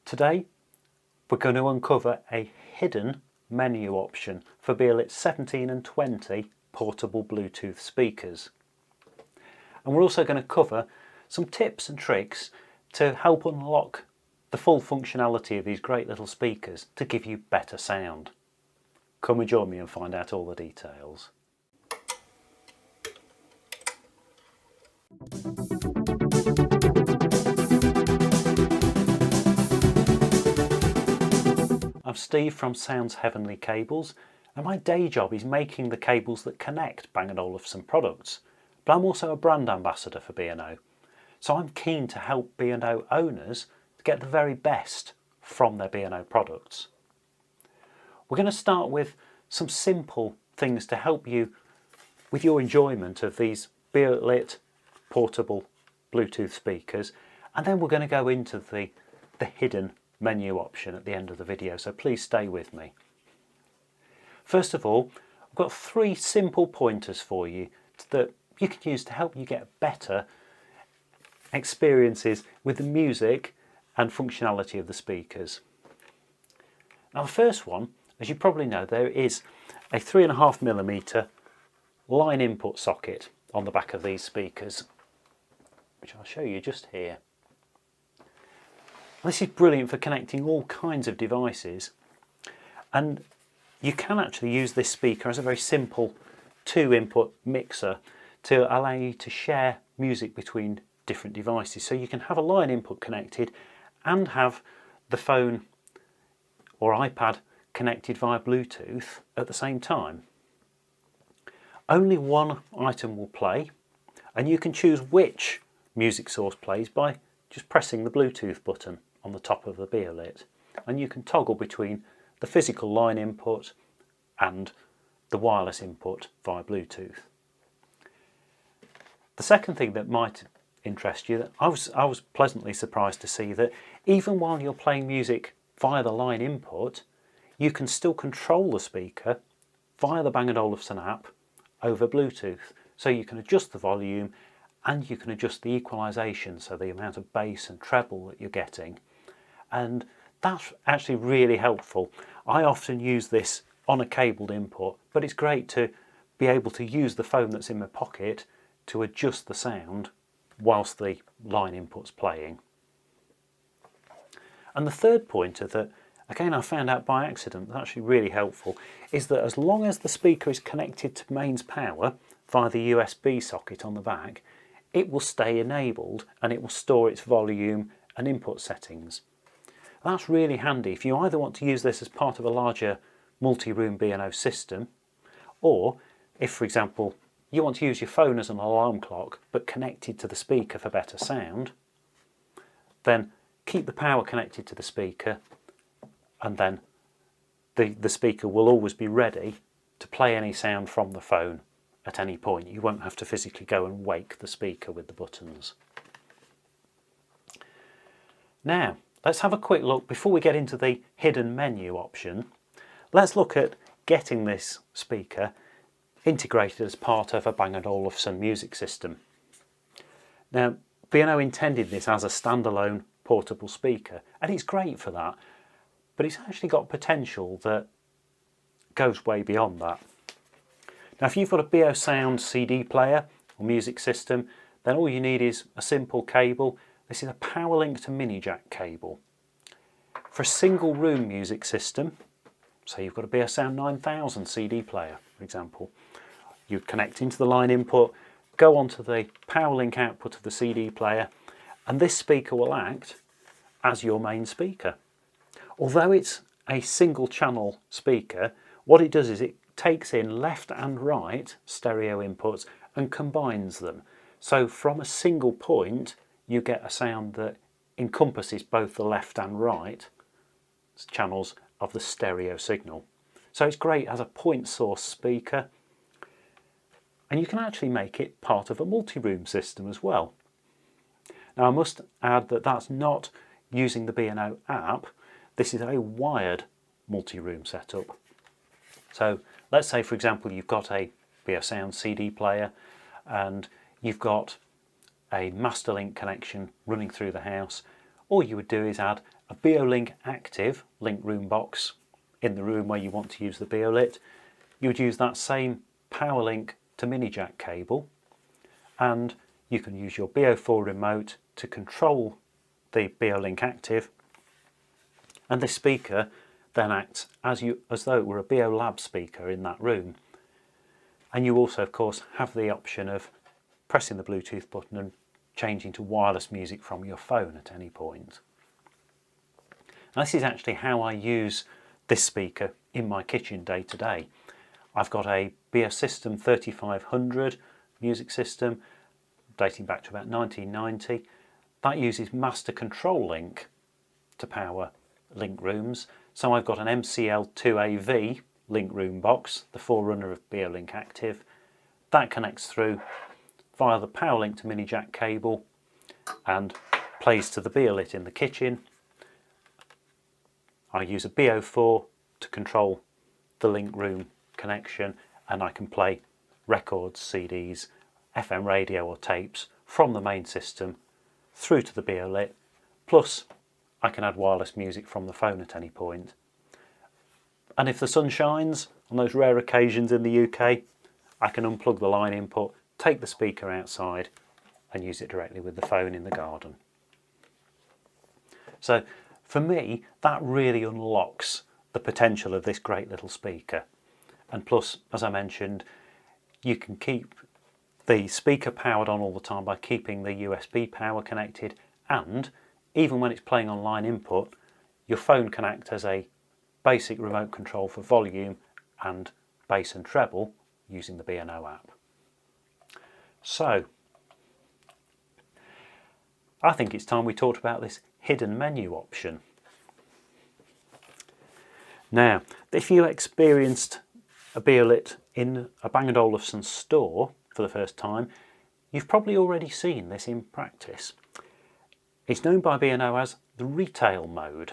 Today we're going to uncover a hidden menu option for Beolit 17 and 20 portable Bluetooth speakers. And we're also going to cover some tips and tricks to help unlock the full functionality of these great little speakers to give you better sound. Come and join me and find out all the details. I'm Steve from Sounds Heavenly Cables, and my day job is making the cables that connect Bang and Olufsen products, but I'm also a brand ambassador for B&O, so I'm keen to help B&O owners to get the very best from their B&O products. We're going to start with some simple things to help you with your enjoyment of these Beolit portable Bluetooth speakers, and then we're going to go into the hidden menu option at the end of the video, so please stay with me. First of all, I've got 3 simple pointers for you that you can use to help you get better experiences with the music and functionality of the speakers. Now the first one, as you probably know, there is a 3.5mm line input socket on the back of these speakers, which I'll show you just here. This is brilliant for connecting all kinds of devices, and you can actually use this speaker as a very simple 2-input mixer to allow you to share music between different devices. So you can have a line input connected and have the phone or iPad connected via Bluetooth at the same time. Only one item will play, and you can choose which music source plays by just pressing the Bluetooth button on the top of the Beolit, and you can toggle between the physical line input and the wireless input via Bluetooth. The second thing that might interest you, that I was pleasantly surprised to see that even while you're playing music via the line input, you can still control the speaker via the Bang & Olufsen app over Bluetooth. So you can adjust the volume and you can adjust the equalization, so the amount of bass and treble that you're getting. And that's actually really helpful. I often use this on a cabled input, but it's great to be able to use the phone that's in my pocket to adjust the sound whilst the line input's playing. And the third pointer that, again, I found out by accident, that's actually really helpful, is that as long as the speaker is connected to mains power via the USB socket on the back, it will stay enabled and it will store its volume and input settings. That's really handy if you either want to use this as part of a larger multi-room B&O system, or if, for example, you want to use your phone as an alarm clock but connected to the speaker for better sound, then keep the power connected to the speaker, and then the speaker will always be ready to play any sound from the phone at any point. You won't have to physically go and wake the speaker with the buttons. Now, let's have a quick look, before we get into the hidden menu option, let's look at getting this speaker integrated as part of a Bang & Olufsen music system. Now, B&O intended this as a standalone portable speaker, and it's great for that, but it's actually got potential that goes way beyond that. Now, if you've got a Beosound CD player or music system, then all you need is a simple cable. This is a PowerLink to mini jack cable. For a single room music system, so you've got a Beosound 9000 CD player, for example, you connect into the line input, go onto the PowerLink output of the CD player, and this speaker will act as your main speaker. Although it's a single channel speaker, what it does is it takes in left and right stereo inputs and combines them. So from a single point, you get a sound that encompasses both the left and right channels of the stereo signal. So it's great as a point source speaker, and you can actually make it part of a multi-room system as well. Now I must add that that's not using the B&O app. This is a wired multi-room setup. So let's say, for example, you've got a Beosound CD player and you've got a master link connection running through the house. All you would do is add a Beolink active link room box in the room where you want to use the Beolit, you would use that same power link to mini jack cable, and you can use your Beo4 remote to control the Beolink active, and this speaker then acts as though it were a Beolab speaker in that room. And you also of course have the option of pressing the Bluetooth button and changing to wireless music from your phone at any point. Now, this is actually how I use this speaker in my kitchen day to day. I've got a Beosystem 3500 music system dating back to about 1990. That uses master control link to power link rooms. So I've got an MCL2AV link room box, the forerunner of Beolink Active. That connects through via the power link to mini jack cable and plays to the Beolit in the kitchen. I use a Beo4 to control the link room connection, and I can play records, CDs, FM radio or tapes from the main system through to the Beolit, plus I can add wireless music from the phone at any point. And if the sun shines, on those rare occasions in the UK, I can unplug the line input, take the speaker outside and use it directly with the phone in the garden. So for me, that really unlocks the potential of this great little speaker. And plus, as I mentioned, you can keep the speaker powered on all the time by keeping the USB power connected, and even when it's playing on line input, your phone can act as a basic remote control for volume and bass and treble using the B&O app. So, I think it's time we talked about this hidden menu option. Now, if you experienced a Beolit in a Bang & Olufsen store for the first time, you've probably already seen this in practice. It's known by B&O as the retail mode,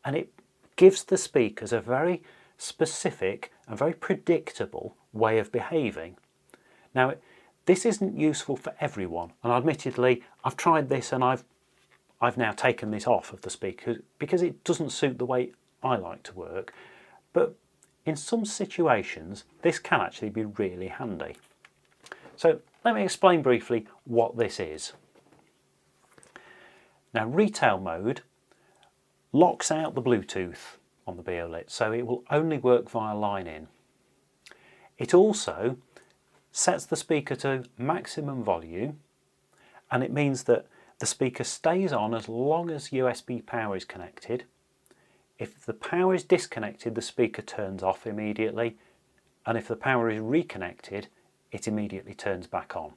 and it gives the speakers a very specific and very predictable way of behaving. Now, this isn't useful for everyone, and admittedly I've tried this and I've now taken this off of the speaker because it doesn't suit the way I like to work, but in some situations this can actually be really handy. So let me explain briefly what this is. Now, retail mode locks out the Bluetooth on the Beolit, so it will only work via line in. It also sets the speaker to maximum volume, and it means that the speaker stays on as long as USB power is connected. If the power is disconnected, the speaker turns off immediately, and if the power is reconnected, it immediately turns back on.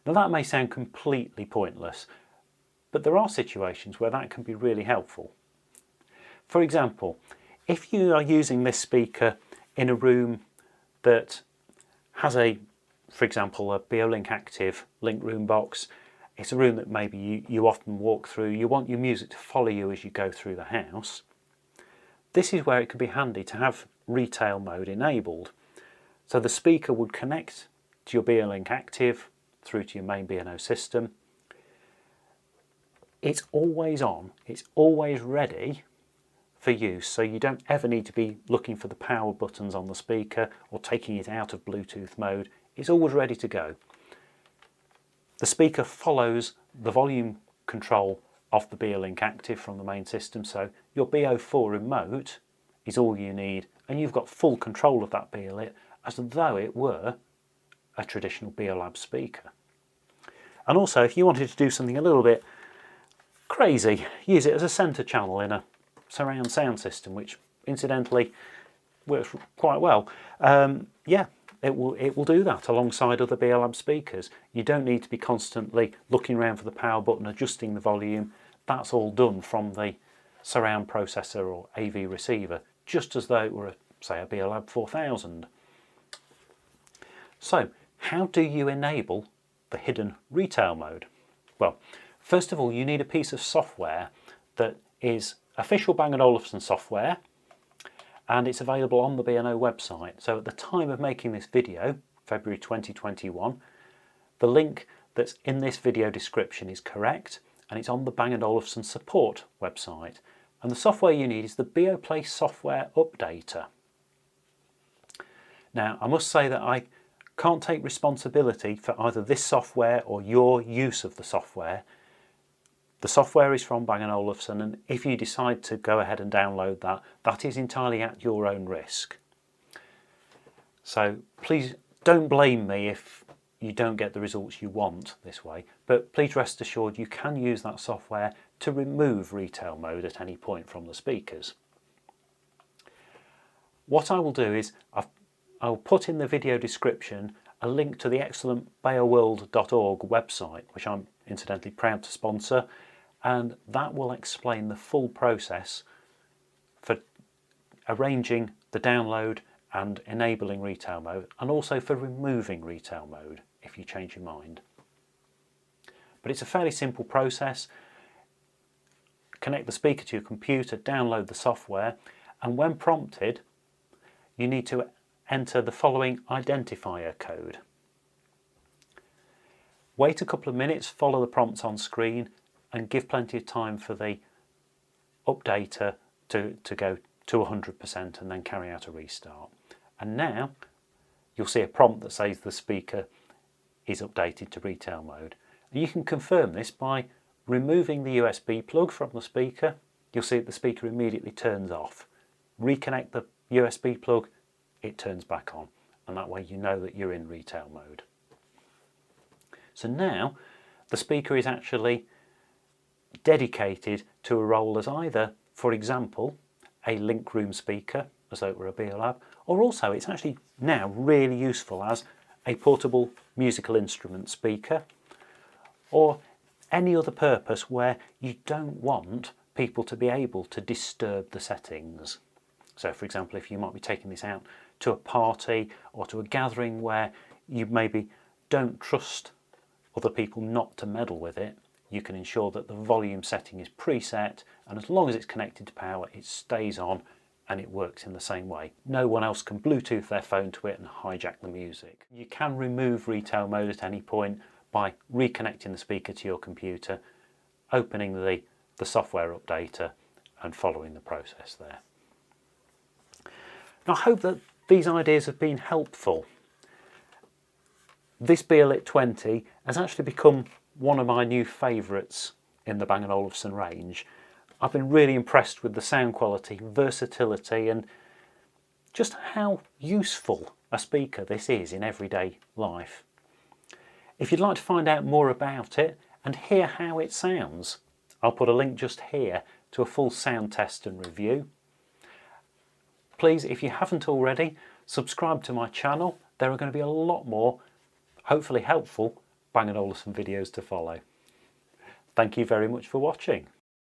Now, that may sound completely pointless, but there are situations where that can be really helpful. For example, if you are using this speaker in a room that has for example, a Beolink Active link room box, it's a room that maybe you often walk through, you want your music to follow you as you go through the house, this is where it could be handy to have retail mode enabled. So the speaker would connect to your Beolink Active through to your main B&O system. It's always on, it's always ready for use, so you don't ever need to be looking for the power buttons on the speaker or taking it out of Bluetooth mode. It's always ready to go. The speaker follows the volume control of the Beolink Active from the main system, so your Beo4 remote is all you need, and you've got full control of that Beolit as though it were a traditional Beolab speaker. And also, if you wanted to do something a little bit crazy, use it as a centre channel in a surround sound system, which incidentally works quite well. Yeah, it will do that alongside other Beolab speakers. You don't need to be constantly looking around for the power button, adjusting the volume. That's all done from the surround processor or AV receiver, just as though it were, say, a Beolab 4000. So, how do you enable the hidden retail mode? Well, first of all, you need a piece of software that is official Bang & Olufsen software, and it's available on the B&O website. So at the time of making this video, February 2021, the link that's in this video description is correct, and it's on the Bang and Olufsen support website. And the software you need is the Beolit software updater. Now, I must say that I can't take responsibility for either this software or your use of the software. The software is from Bang & Olufsen, and if you decide to go ahead and download that, that is entirely at your own risk. So please don't blame me if you don't get the results you want this way, but please rest assured you can use that software to remove retail mode at any point from the speakers. What I will do is I'll put in the video description a link to the excellent beoworld.org website, which I'm incidentally proud to sponsor, and that will explain the full process for arranging the download and enabling retail mode, and also for removing retail mode if you change your mind. But it's a fairly simple process. Connect the speaker to your computer, download the software, and when prompted you need to enter the following identifier code. Wait a couple of minutes, follow the prompts on screen, and give plenty of time for the updater to go to 100% and then carry out a restart. And now you'll see a prompt that says the speaker is updated to retail mode. And you can confirm this by removing the USB plug from the speaker. You'll see that the speaker immediately turns off. Reconnect the USB plug, it turns back on, and that way you know that you're in retail mode. So now the speaker is actually dedicated to a role as either, for example, a link room speaker, as though it were a Beolab, or also it's actually now really useful as a portable musical instrument speaker, or any other purpose where you don't want people to be able to disturb the settings. So for example, if you might be taking this out to a party or to a gathering where you maybe don't trust other people not to meddle with it, you can ensure that the volume setting is preset, and as long as it's connected to power, it stays on and it works in the same way. No one else can Bluetooth their phone to it and hijack the music. You can remove retail mode at any point by reconnecting the speaker to your computer, opening the software updater and following the process there. Now, I hope that these ideas have been helpful. This Beolit 20 has actually become one of my new favourites in the Bang & Olufsen range. I've been really impressed with the sound quality, versatility, and just how useful a speaker this is in everyday life. If you'd like to find out more about it and hear how it sounds, I'll put a link just here to a full sound test and review. Please, if you haven't already, subscribe to my channel. There are going to be a lot more, hopefully helpful, Bang & Olufsen videos to follow. Thank you very much for watching.